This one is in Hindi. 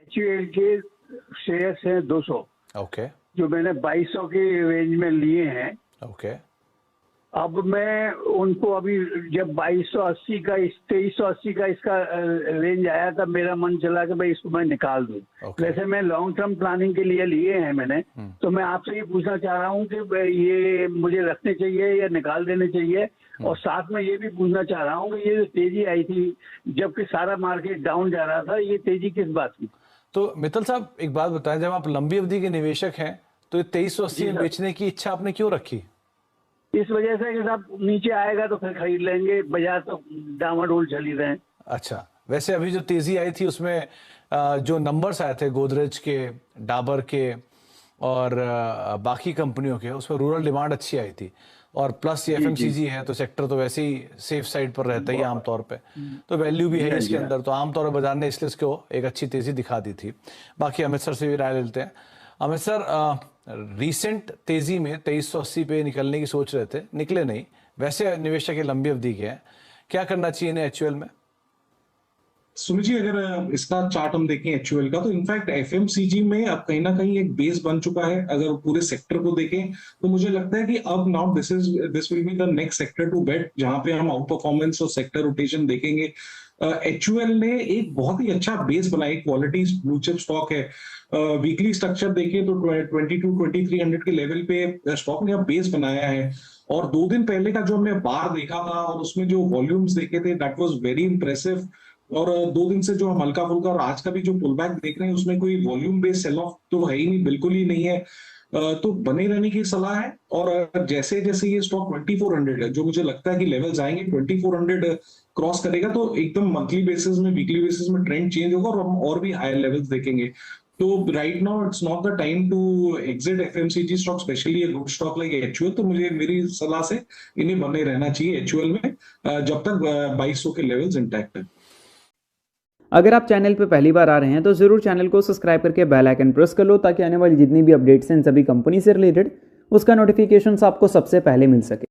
HUL के शेयर्स हैं 200, ओके जो मैंने 2200 के रेंज में लिए हैं। ओके अब मैं उनको अभी जब 2280 का 2380 का इसका रेंज आया तब मेरा मन चला कि भाई इसको मैं निकाल दूं। Okay. वैसे मैं लॉन्ग टर्म प्लानिंग के लिए लिए हैं मैंने, तो मैं आपसे ये पूछना चाह रहा हूं कि ये मुझे रखने चाहिए या निकाल देने चाहिए, और साथ में ये भी पूछना चाह रहा हूं कि ये जो तेजी आई थी जबकि सारा मार्केट डाउन जा रहा था, ये तेजी किस बात की? तो मित्तल साहब एक बात बताएं, जब आप लंबी अवधि के निवेशक हैं तो ये 2380 जी में सर। बेचने की इच्छा आपने क्यों रखी? इस वजह से कि साहब नीचे आएगा तो फिर खरीद लेंगे, बाजार तो डामाडोल चल ही रहे हैं। अच्छा, वैसे अभी जो तेजी आई थी उसमें जो नंबर्स आए थे गोदरेज के, डाबर के और बाकी कंपनियों के, उसमें रूरल डिमांड अच्छी आई थी, और प्लस ये जी जी। एफएमसीजी है तो सेक्टर तो वैसे ही सेफ साइड पर रहता ही है आमतौर पे, तो वैल्यू भी जी है हाँ, इसके जी हाँ। अंदर, तो आमतौर पर बाजार ने इसलिए इसको एक अच्छी तेजी दिखा दी थी। बाकी अमित सर से भी राय लेते हैं। अमित सर, रीसेंट तेजी में 2380 पे निकलने की सोच रहे थे, निकले नहीं, वैसे निवेशक के लंबी अवधि के हैं, क्या करना चाहिए इन्हें HUL में? सुनिए जी, अगर इसका चार्ट हम देखें HUL का, तो इनफैक्ट एफएमसीजी में अब कहीं ना कहीं एक बेस बन चुका है। अगर पूरे सेक्टर को देखें तो मुझे लगता है कि अब now this will be the next sector to bet, जहां पे हम आउट परफॉर्मेंस और सेक्टर रोटेशन देखेंगे। HUL ने एक बहुत ही अच्छा बेस बनाई, क्वालिटी ब्लू चिप स्टॉक है। वीकली स्ट्रक्चर देखिए तो 22-2300 के लेवल पे स्टॉक ने अब बेस बनाया है, और 2 दिन पहले का जो हमने बार देखा था और उसमें जो वॉल्यूम्स देखे थे, दैट वाज वेरी इंप्रेसिव। और 2 दिन से जो हम हल्का फुल्का, और आज का भी जो पुल बैक देख रहे हैं उसमें कोई वॉल्यूम बेस्ड सेल ऑफ तो है ही नहीं, बिल्कुल ही नहीं है। तो बने रहने की सलाह है। और जैसे जैसे ये स्टॉक 2400 है, जो मुझे लगता है कि लेवल्स आएंगे, 2400 क्रॉस करेगा तो एकदम मंथली बेसिस में, वीकली बेसिस में ट्रेंड चेंज होगा और हम और भी हायर लेवल्स देखेंगे। तो right now it's not the time to exit FMCG stock, specially a good stock like HUL। तो मुझे, मेरी सलाह से इन्हें बने रहना चाहिए HUL में, जब तक 2200 के लेवल्स इंटैक्ट है। अगर आप चैनल पर पहली बार आ रहे हैं तो ज़रूर चैनल को सब्सक्राइब करके बेल आइकन प्रेस कर लो, ताकि आने वाली जितनी भी अपडेट्स हैं सभी कंपनी से रिलेटेड उसका नोटिफिकेशंस आपको सबसे पहले मिल सके।